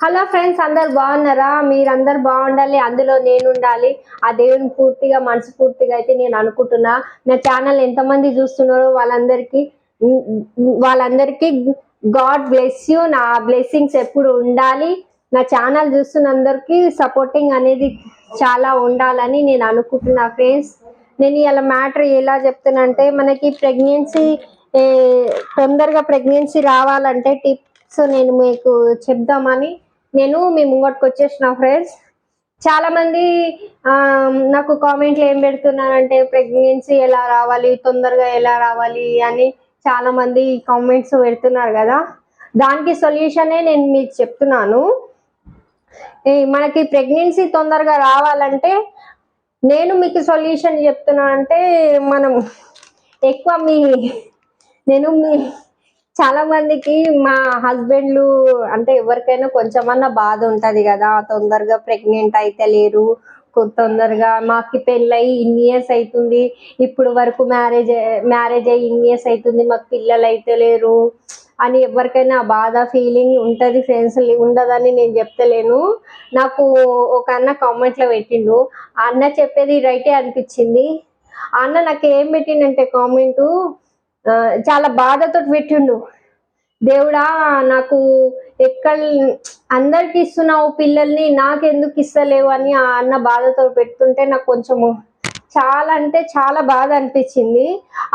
Hello friends, అందరు బాగున్నారా? మీరందరు బాగుండాలి, అందులో నేను ఉండాలి. ఆ దేవుని పూర్తిగా మనస్ఫూర్తిగా అయితే నేను అనుకుంటున్నా. నా ఛానల్ ఎంతమంది చూస్తున్నారో వాళ్ళందరికీ గాడ్ బ్లెస్ యూ. నా బ్లెస్సింగ్స్ ఎప్పుడు ఉండాలి. నా ఛానల్ చూస్తున్న అందరికీ సపోర్టింగ్ అనేది చాలా ఉండాలని నేను అనుకుంటున్నా ఫ్రెండ్స్. నేను ఇలా మ్యాటర్ ఎలా చెప్తున్నా మనకి తొందరగా ప్రెగ్నెన్సీ రావాలంటే టిప్స్ నేను మీకు చెప్దామని నేను మీ ముంగట్కి వచ్చేసిన ఫ్రెండ్స్. చాలా మంది నాకు కామెంట్లు ఏం పెడుతున్నారంటే ప్రెగ్నెన్సీ ఎలా రావాలి, తొందరగా ఎలా రావాలి అని చాలా మంది కామెంట్స్ పెడుతున్నారు కదా. దానికి సొల్యూషనే నేను మీకు చెప్తున్నాను. మనకి ప్రెగ్నెన్సీ తొందరగా రావాలంటే నేను మీకు సొల్యూషన్ చెప్తున్నా అంటే మనం ఎక్కువ నేను చాలా మందికి మా హస్బెండ్లు అంటే ఎవరికైనా కొంచెమన్నా బాధ ఉంటది కదా, తొందరగా ప్రెగ్నెంట్ అయితే లేరు, తొందరగా మాకు పెళ్ళయి ఇన్ని ఇయర్స్ అవుతుంది, ఇప్పుడు వరకు మ్యారేజ్ అయ్యి ఇన్ని ఇయర్స్ అవుతుంది, మాకు పిల్లలు అయితే లేరు అని ఎవరికైనా బాధ ఫీలింగ్ ఉంటది ఫ్రెండ్స్. ఉండదని నేను చెప్తలేను. నాకు ఒక అన్న కామెంట్లో పెట్టిండు, ఆ అన్న చెప్పేది రైటే అనిపించింది. ఆ అన్న నాకు ఏం పెట్టిండంటే కామెంటు చాలా బాధతో పెట్టిండు. దేవుడా, నాకు ఎక్కడ అందరికి ఇస్తున్నావు పిల్లల్ని, నాకెందుకు ఇస్తలేవు అని ఆ అన్న బాధతో పెడుతుంటే నాకు కొంచెము చాలా అంటే చాలా బాధ అనిపించింది.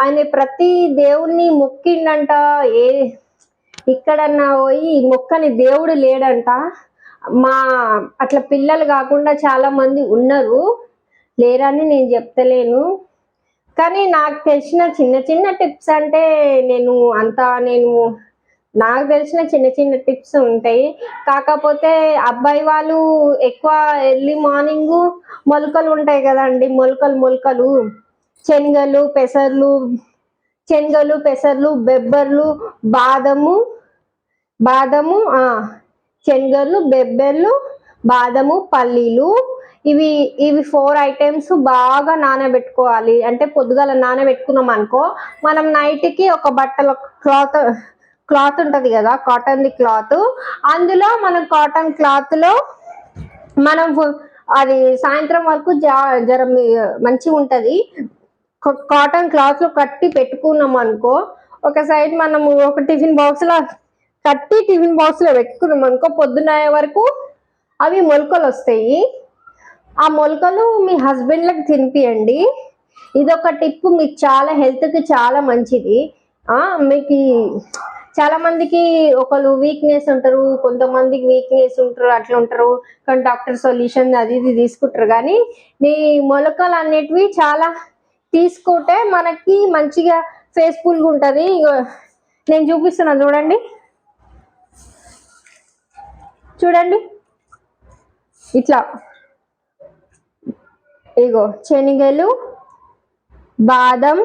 ఆయన ప్రతి దేవుణ్ణి మొక్కిండంట. ఇక్కడన్నా పోయి మొక్కని దేవుడు లేడంట. అట్లా పిల్లలు కాకుండా చాలా మంది ఉన్నారు, లేరని నేను చెప్తలేను. కానీ నాకు తెలిసిన చిన్న చిన్న టిప్స్ అంటే నాకు తెలిసిన చిన్న చిన్న టిప్స్ ఉంటాయి. కాకపోతే అబ్బాయి వాళ్ళు ఎక్కువ ఎర్లీ మార్నింగ్ మొలకలు ఉంటాయి కదండి, మొలకలు శనగలు పెసర్లు బెబ్బర్లు బాదము శనగలు బెబ్బర్లు బాదము పల్లీలు ఇవి 4 ఐటమ్స్ బాగా నానబెట్టుకోవాలి. అంటే పొద్దుగాల నానబెట్టుకున్నాం అనుకో, మనం నైట్కి ఒక బట్టల క్లాత్ ఉంటుంది కదా, కాటన్ క్లాత్, అందులో మనం కాటన్ క్లాత్లో మనం అది సాయంత్రం వరకు జర మంచిగా ఉంటుంది. కాటన్ క్లాత్లో కట్టి పెట్టుకున్నాం అనుకో, ఒక సైడ్ మనము ఒక టిఫిన్ బాక్స్లో పెట్టుకున్నాం అనుకో, పొద్దున్నయ్యే వరకు అవి మొలకలు వస్తాయి. ఆ మొలకలు మీ హస్బెండ్లకు తినిపియండి. ఇదొక టిప్, మీకు చాలా హెల్త్కి చాలా మంచిది. మీకు చాలా మందికి ఒకళ్ళు వీక్నెస్ ఉంటారు, కొంతమందికి వీక్నెస్ ఉంటారు, అట్లా ఉంటారు. కానీ డాక్టర్ సొల్యూషన్ అది ఇది తీసుకుంటారు. కానీ నీ మొలకలు అనేటివి చాలా తీసుకుంటే మనకి మంచిగా ఫేస్ఫుల్గా ఉంటుంది. నేను చూపిస్తున్నాను చూడండి ఇట్లా. ఇగో శనగలు బాదం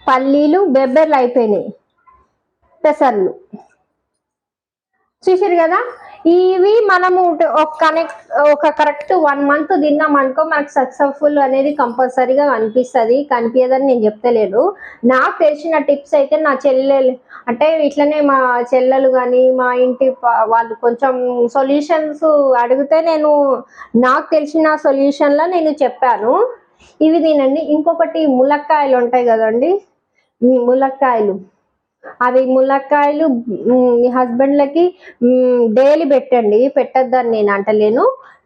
పల్లీలు బెబ్బర్లు అయిపోయినాయి, పెసర్లు చూసారు కదా. ఇవి మనము ఒక కరెక్ట్ 1 month తిన్నాం అనుకో, మనకు సక్సెస్ఫుల్ అనేది కంపల్సరీగా కనిపించదని నేను చెప్తలేను. నాకు తెలిసిన టిప్స్ అయితే నా చెల్లెలు అంటే ఇట్లనే మా చెల్లెలు కానీ మా ఇంటి వాళ్ళు కొంచెం సొల్యూషన్స్ అడిగితే నాకు తెలిసిన సొల్యూషన్లో నేను చెప్పాను. ఇవి తినండి. ఇంకొకటి ములక్కాయలు ఉంటాయి కదండి, ములక్కాయలు మీ హస్బెండ్లకి డైలీ పెట్టండి. పెట్టద్దని నేను అంటలేను,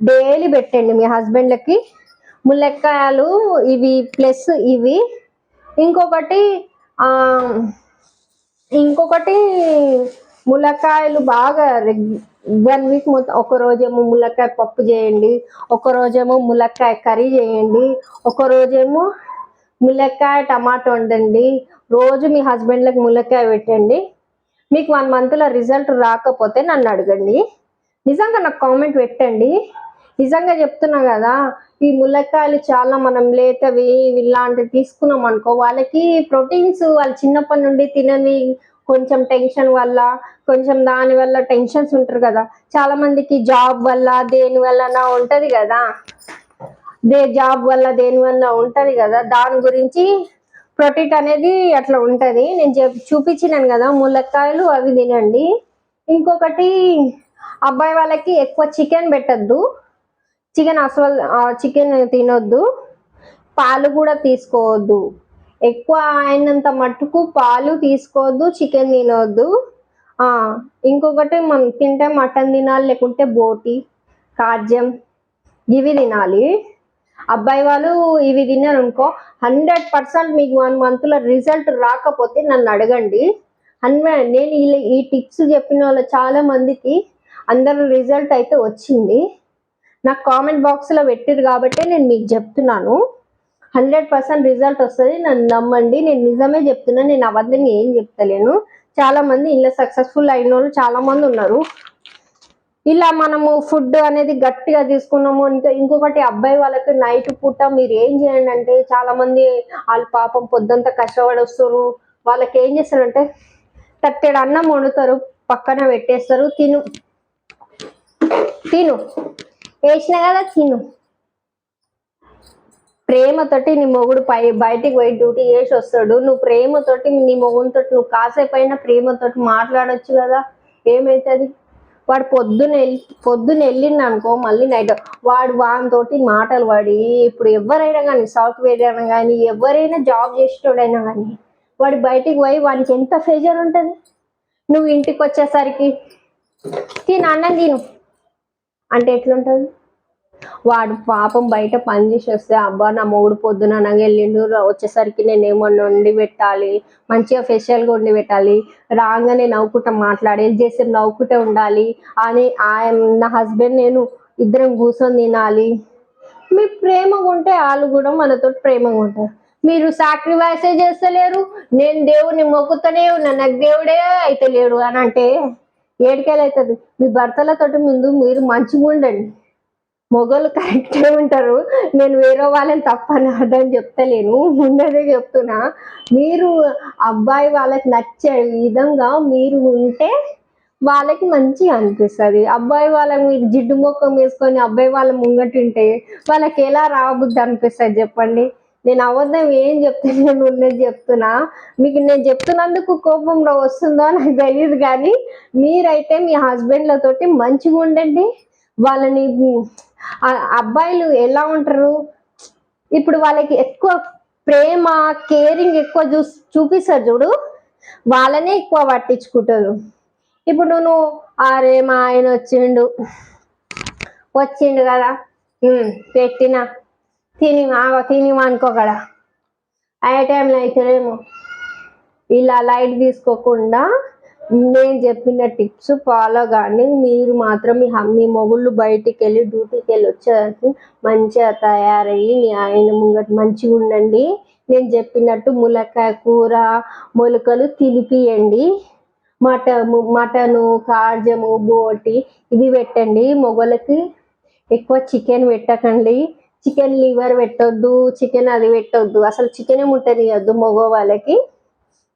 డైలీ పెట్టండి మీ హస్బెండ్లకి ములక్కాయలు. ఇవి ప్లస్ ఇవి ఇంకొకటి ములక్కాయలు బాగా 1 week మొత్తం, ఒక రోజేమో ములక్కాయ పప్పు చేయండి, ఒక రోజేమో ములక్కాయ కర్రీ చేయండి, ఒక రోజేమో ములక్కాయ టమాటో వండండి. రోజు మీ హస్బెండ్లకు ములక్కాయ పెట్టండి. మీకు 1 monthలో రిజల్ట్ రాకపోతే నన్ను అడగండి, నిజంగా నాకు కామెంట్ పెట్టండి. నిజంగా చెప్తున్నా కదా, ఈ ములక్కాయలు చాలా మనం లేతవి ఇలాంటివి తీసుకున్నాం అనుకో, వాళ్ళకి ప్రోటీన్స్ వాళ్ళు చిన్నప్పటి నుండి తినని కొంచెం టెన్షన్ వల్ల దాని వల్ల టెన్షన్స్ ఉంటారు కదా, చాలా మందికి జాబ్ వల్ల దేని వల్ల ఉంటది కదా, దాని గురించి ప్రోటీన్ అనేది అట్లా ఉంటది. నేను చూపించినాను కదా ములక్కాయలు, అవి తినండి. ఇంకొకటి అబ్బాయి వాళ్ళకి ఎక్కువ చికెన్ పెట్టద్దు, చికెన్ అసలు చికెన్ తినొద్దు, పాలు కూడా తీసుకోవద్దు, ఎక్కువ అయినంత మట్టుకు పాలు తీసుకోవద్దు, చికెన్ తినవద్దు. ఇంకొకటి మనం తింటే మటన్ తినాలి, లేకుంటే బోటి కాజ్యం ఇవి తినాలి. అబ్బాయి వాళ్ళు ఇవి తిన్నారు అనుకో 100% మీకు 1 monthలో రిజల్ట్ రాకపోతే నన్ను అడగండి. నేను ఈ టిప్స్ చెప్పిన వాళ్ళు చాలా మందికి అందరూ రిజల్ట్ అయితే వచ్చింది. నాకు కామెంట్ బాక్స్లో పెట్టిరు కాబట్టి నేను మీకు చెప్తున్నాను. 100% రిజల్ట్ వస్తుంది, నన్ను నమ్మండి. నేను నిజమే చెప్తున్నా, నేను అబద్ధం ఏం చెప్తలేను. చాలా మంది ఇలా సక్సెస్ఫుల్ అయిన వాళ్ళు చాలా మంది ఉన్నారు. ఇలా మనము ఫుడ్ అనేది గట్టిగా తీసుకున్నాము. ఇంకొకటి అబ్బాయి వాళ్ళకి నైట్ పూట మీరు ఏం చేయండి అంటే, చాలా మంది వాళ్ళు పాపం పొద్దుంతా కష్టపడి వస్తారు. వాళ్ళకి ఏం చేస్తారంటే తట్టెడు అన్నం వండుతారు, పక్కన పెట్టేస్తారు, తిను వేసిన కదా తిను. ప్రేమతోటి నీ మొగుడు బయటికి పోయి డ్యూటీ చేసి వస్తాడు, నువ్వు ప్రేమతోటి నీ మొగుడితో నువ్వు కాసేపైనా ప్రేమతోటి మాట్లాడొచ్చు కదా, ఏమవుతుంది? వాడు పొద్దున్న వెళ్ళిండు అనుకో, మళ్ళీ నైట్ వానితోటి మాటలు పడి, ఇప్పుడు ఎవరైనా కానీ సాఫ్ట్వేర్ అయినా కానీ ఎవరైనా జాబ్ చేసేటోడైనా కానీ వాడు బయటికి పోయి వానికి ఎంత ప్రెషర్ ఉంటుంది. నువ్వు ఇంటికి వచ్చేసరికి అన్నం తిను అంటే ఎట్లుంటుంది? వాడు పాపం బయట పని చేసి వస్తే, అబ్బా నా మొగుడు పొద్దున అనగా వెళ్ళిండు, వచ్చేసరికి నేను ఏమన్నా వండి పెట్టాలి, మంచిగా ఫెషియల్గా వండి పెట్టాలి, రాగానే నవ్వుకుంటా మాట్లాడి చేసి నవ్వుకుంటే ఉండాలి అని నా హస్బెండ్ నేను ఇద్దరం కూర్చొని తినాలి. మీరు ప్రేమగా ఉంటే వాళ్ళు కూడా మనతో ప్రేమగా ఉంటారు. మీరు సాక్రిఫైసే చేస్తలేరు, నేను దేవుడిని మొక్కుతూనే ఉన్నా, నాకు దేవుడే అయితే లేడు అని అంటే ఏడికెళ్ళి అవుతుంది? మీ భర్తలతోటి ముందు మీరు మంచిగా ఉండండి. మొగలు కరెక్టే ఉంటారు, నేను వేరే వాళ్ళని తప్పని అర్థం చెప్తలేను, ఉన్నదే చెప్తున్నా. మీరు అబ్బాయి వాళ్ళకి నచ్చే విధంగా మీరు ఉంటే వాళ్ళకి మంచిగా అనిపిస్తుంది. అబ్బాయి వాళ్ళకి మీరు జిడ్డు మొక్కం వేసుకొని అబ్బాయి వాళ్ళ ముంగటుంటే వాళ్ళకి ఎలా రాబుద్ది అనిపిస్తుంది చెప్పండి? నేను అబద్ధం ఏం చెప్తున్నాను, ఉన్నది చెప్తున్నా. మీకు నేను చెప్తున్నందుకు కోపంలో వస్తుందో నాకు తెలియదు, కానీ మీరైతే మీ హస్బెండ్లతోటి మంచిగా ఉండండి. వాళ్ళని అబ్బాయిలు ఎలా ఉంటారు, ఇప్పుడు వాళ్ళకి ఎక్కువ ప్రేమ కేరింగ్ ఎక్కువ చూపిస్తారు చూడు, వాళ్ళనే ఎక్కువ పట్టించుకుంటారు. ఇప్పుడు నువ్వు అరే మా ఆయన వచ్చిండు కదా పెట్టినా తిని అనుకో కదా, ఆ టైంలో అయితేనేమో ఇలా లైట్ తీసుకోకుండా నేను చెప్పిన టిప్స్ ఫాలో కానీ మీరు మాత్రం మీ మొగుళ్ళు బయటికి వెళ్ళి డ్యూటీకి వెళ్ళి వచ్చేసరికి మంచిగా తయారయ్యి మీ ఆయన ముంగట మంచిగా ఉండండి. నేను చెప్పినట్టు ములక్కాయ కూర మొలకలు తినిపియండి, మటను కాజము బోటి ఇవి పెట్టండి. మొగలకి ఎక్కువ చికెన్ పెట్టకండి, చికెన్ లివర్ పెట్టొద్దు, చికెన్ అది పెట్టొద్దు, అసలు చికెనే ముట్టనియద్దు మగ వాళ్ళకి.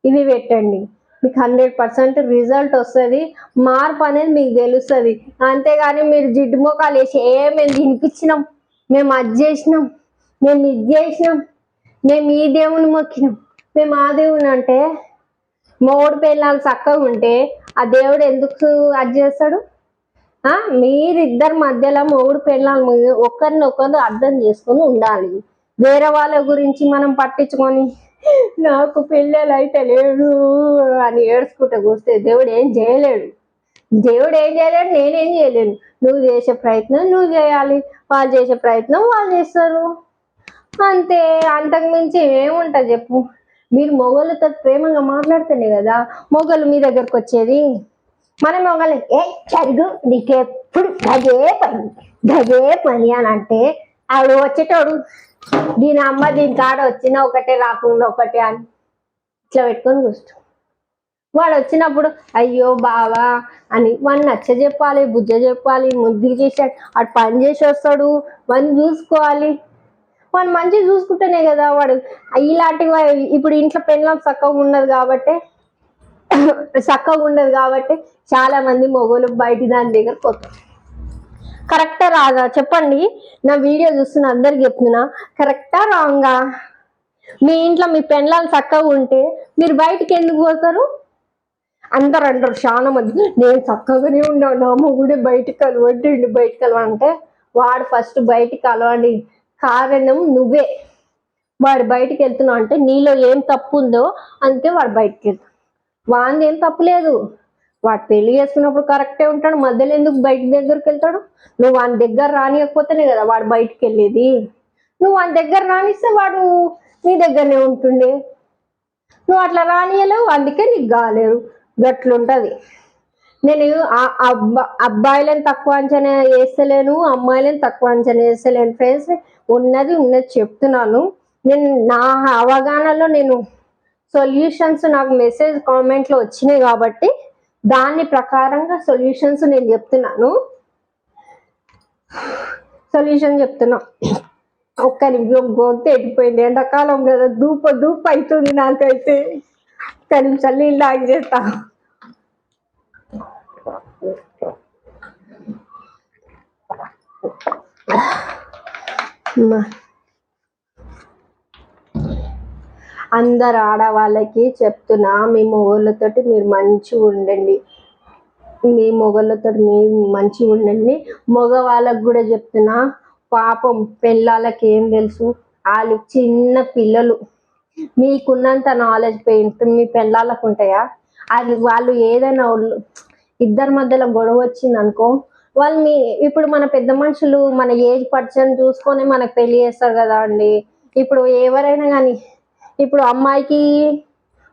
ఇవి పెట్టండి, మీకు 100% రిజల్ట్ వస్తుంది, మార్పు అనేది మీకు తెలుస్తుంది. అంతేగాని మీరు జిడ్డు మొక్కలు వేసి మేము తినిపించినాం, మేము అది చేసినాం, మేము ఇది చేసినాం, మేము ఈ దేవుని మొక్కినాం, మేము ఆ దేవుని అంటే మొగుడు పిల్లలు చక్కగా ఉంటే ఆ దేవుడు ఎందుకు అది చేస్తాడు? మీరిద్దరి మధ్యలో మొగుడు పిల్లలు ఒకరినొకరు అర్థం చేసుకొని ఉండాలి. వేరే వాళ్ళ గురించి మనం పట్టించుకొని నాకు పిల్లలు అయితే లేడు అని ఏడ్చుకుంటూ కూస్తే దేవుడు ఏం చేయలేడు. నేనేం చేయలేను. నువ్వు చేసే ప్రయత్నం నువ్వు చేయాలి, వాళ్ళు చేసే ప్రయత్నం వాళ్ళు చేస్తారు, అంతే. అంతకుమించి ఏముంటుంది చెప్పు? మీరు మొగలతో ప్రేమగా మాట్లాడితేనే కదా మొగలు మీ దగ్గరకు వచ్చేది. మన మొగలు చదువు నీకెప్పుడు గదే పని అని అంటే ఆవిడ వచ్చేటోడు దీని అమ్మ దీని కాడ వచ్చినా ఒకటే రాకుండా ఒకటే అని ఇట్లా పెట్టుకొని కూర్చో. వాడు వచ్చినప్పుడు అయ్యో బావా అని వాడిని నచ్చ చెప్పాలి, బుజ్జ చెప్పాలి, ముద్దులు చేసాడు అటు పని చేసి వస్తాడు, వాడిని చూసుకోవాలి. వాడిని మంచిగా చూసుకుంటేనే కదా వాడు ఇలాంటివి. ఇప్పుడు ఇంట్లో పెళ్ళం చక్కగా ఉండదు కాబట్టి చాలా మంది మొగోళ్ళు బయట దాని దగ్గర పోతారు. కరెక్టా రాగా చెప్పండి? నా వీడియో చూస్తున్న అందరికి చెప్తున్నా, కరెక్టా రాంగా? మీ ఇంట్లో మీ పెళ్ళాలు చక్కగా ఉంటే మీరు బయటికి ఎందుకు పోతారు? అందరు అంటారు చాలా మంది, నేను చక్కగానే ఉన్నాను, నా మొగుడే బయటికి కలవండి, బయటికి కలవంటే వాడు ఫస్ట్ బయటికి కలవండి కారణం నువ్వే. వాడు బయటికి వెళ్తున్నావు అంటే నీలో ఏం తప్పు ఉందో అందుకే వాడు బయటికి వెళ్తాడు. వాడిని ఏం తప్పు లేదు, వాడు పెళ్లి చేసుకున్నప్పుడు కరెక్టే ఉంటాడు, మధ్యలో ఎందుకు బయట దగ్గరికి వెళ్తాడు? నువ్వు వాని దగ్గర రానియకపోతేనే కదా వాడు బయటికి వెళ్ళేది. నువ్వు వాని దగ్గర రానిస్తే వాడు నీ దగ్గరనే ఉంటుండే. నువ్వు అట్లా రానియలేవు, అందుకే నీకు కాలేరు. గట్లుంటది. నేను అబ్బాయిలను తక్కువ అంచనా వేస్తలేను, అమ్మాయిలను తక్కువ అంచనా వేస్తలేను ఫ్రెండ్స్. ఉన్నది చెప్తున్నాను. నేను నా అవగాహనలో నేను సొల్యూషన్స్ నాకు మెసేజ్ కామెంట్లో వచ్చినాయి కాబట్టి దాని ప్రకారంగా సొల్యూషన్స్ నేను చెప్తున్నాను. ఒక్క నిమిషం గొంతు ఎట్టిపోయింది, ఎండాకాలం కదా, దూప అవుతుంది నాకైతే. ఒక్క నిమిషాలు నీళ్ళు లాగ్ చేస్తా. అందరు ఆడవాళ్ళకి చెప్తున్నా, మీ మొగోళ్ళతోటి మీరు మంచిగా ఉండండి, మీ మొగోళ్ళతో మీరు మంచిగా ఉండండి. మగవాళ్ళకు కూడా చెప్తున్నా, పాపం పెళ్ళాళ్ళకి ఏం తెలుసు, వాళ్ళు చిన్న పిల్లలు. మీకున్నంత నాలెడ్జ్ మీ పెళ్ళాళ్ళకు ఉంటాయా? అది వాళ్ళు ఏదైనా ఇద్దరి మధ్యలో గొడవ వచ్చింది అనుకో, వాళ్ళు ఇప్పుడు మన పెద్ద మనుషులు మన ఏజ్ పర్సన్ చూసుకొని మనకు పెళ్లి చేస్తారు కదా అండి. ఇప్పుడు ఎవరైనా కానీ ఇప్పుడు అమ్మాయికి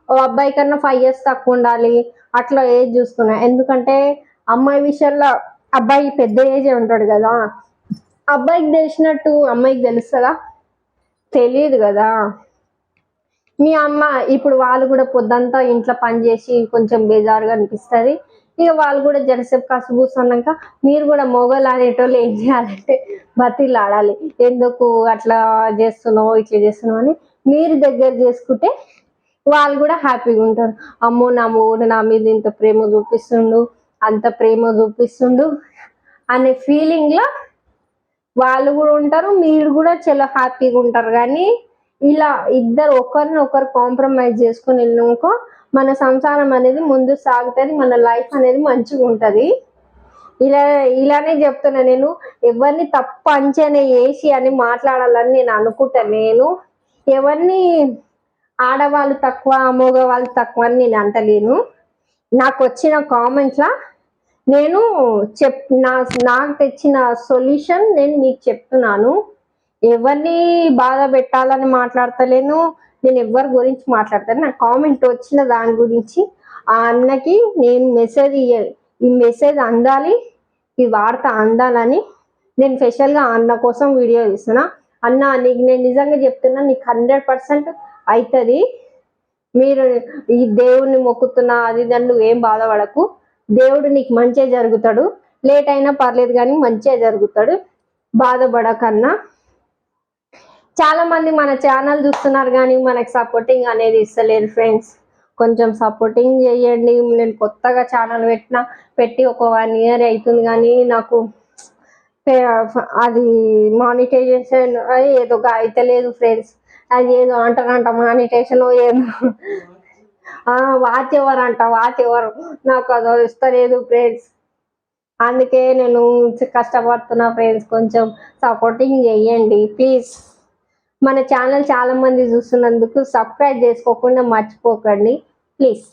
ఓ అబ్బాయి కన్నా 5 years తక్కువ ఉండాలి, అట్లా ఏజ్ చూసుకున్నా. ఎందుకంటే అమ్మాయి విషయంలో అబ్బాయి పెద్ద ఏజే ఉంటాడు కదా. అబ్బాయికి తెలిసినట్టు అమ్మాయికి తెలుస్తుందా? తెలియదు కదా. మీ అమ్మ ఇప్పుడు వాళ్ళు కూడా పొద్దంతా ఇంట్లో పని చేసి కొంచెం బేజారుగా అనిపిస్తుంది. ఇక వాళ్ళు కూడా జరసేపు కసుబూసన్నాక మీరు కూడా మొగలు అనేటోళ్ళు ఏం చేయాలంటే బతిలాడాలి. ఎందుకు అట్లా చేస్తున్నావు, ఇట్లా చేస్తున్నావు అని మీరు దగ్గర చేసుకుంటే వాళ్ళు కూడా హ్యాపీగా ఉంటారు. అమ్మో నా మొగుడు నా మీద ఇంత ప్రేమ చూపిస్తుండు, అంత ప్రేమ చూపిస్తుండు అనే ఫీలింగ్లో వాళ్ళు కూడా ఉంటారు, మీరు కూడా చాలా హ్యాపీగా ఉంటారు. కానీ ఇలా ఇద్దరు ఒకరినొకరు కాంప్రమైజ్ చేసుకుని వెళ్ళినాకో మన సంసారం అనేది ముందు సాగుతుంది, మన లైఫ్ అనేది మంచిగా ఉంటుంది. ఇలానే చెప్తున్నా. నేను ఎవరిని తప్పు అంచనా వేసి అని మాట్లాడాలని నేను అనుకుంటాను. నేను ఎవరిని ఆడవాళ్ళు తక్కువ మగవాళ్ళు తక్కువ అని నేను అంటలేను. నాకు వచ్చిన కామెంట్లా నేను నాకు తెచ్చిన సొల్యూషన్ నేను మీకు చెప్తున్నాను. ఎవరిని బాధ పెట్టాలని మాట్లాడతలేను, నేను ఎవరి గురించి మాట్లాడతాను. నాకు కామెంట్ వచ్చిన దాని గురించి ఆ అన్నకి నేను మెసేజ్ ఈ మెసేజ్ అందాలి, ఈ వార్త అందాలని నేను స్పెషల్గా అన్న కోసం వీడియో తీస్తున్నా. అన్న నీకు నేను నిజంగా చెప్తున్నా, నీకు 100% అవుతుంది. మీరు ఈ దేవుణ్ణి మొక్కుతున్నా అది దాన్ని నువ్వేం బాధపడకు, దేవుడు నీకు మంచిగా జరుగుతాడు. లేట్ అయినా పర్లేదు కానీ మంచిగా జరుగుతాడు, బాధపడకన్నా. చాలా మంది మన ఛానల్ చూస్తున్నారు కానీ మనకు సపోర్టింగ్ అనేది ఇస్తలేదు ఫ్రెండ్స్. కొంచెం సపోర్టింగ్ చేయండి. నేను కొత్తగా ఛానల్ పెట్టి ఒక 1 year అవుతుంది కానీ నాకు అది మానిటైజేషన్ ఏదో అయితలేదు ఫ్రెండ్స్. అది ఏదో అంటారంట మానిటేషన్ ఏదో వాచ్ ఎవరు నాకు అది ఇస్తలేదు ఫ్రెండ్స్. అందుకే నేను కష్టపడుతున్నా ఫ్రెండ్స్. కొంచెం సపోర్టింగ్ చేయండి ప్లీజ్. మన ఛానల్ చాలా మంది చూస్తున్నందుకు సబ్స్క్రైబ్ చేసుకోకుండా మర్చిపోకండి ప్లీజ్.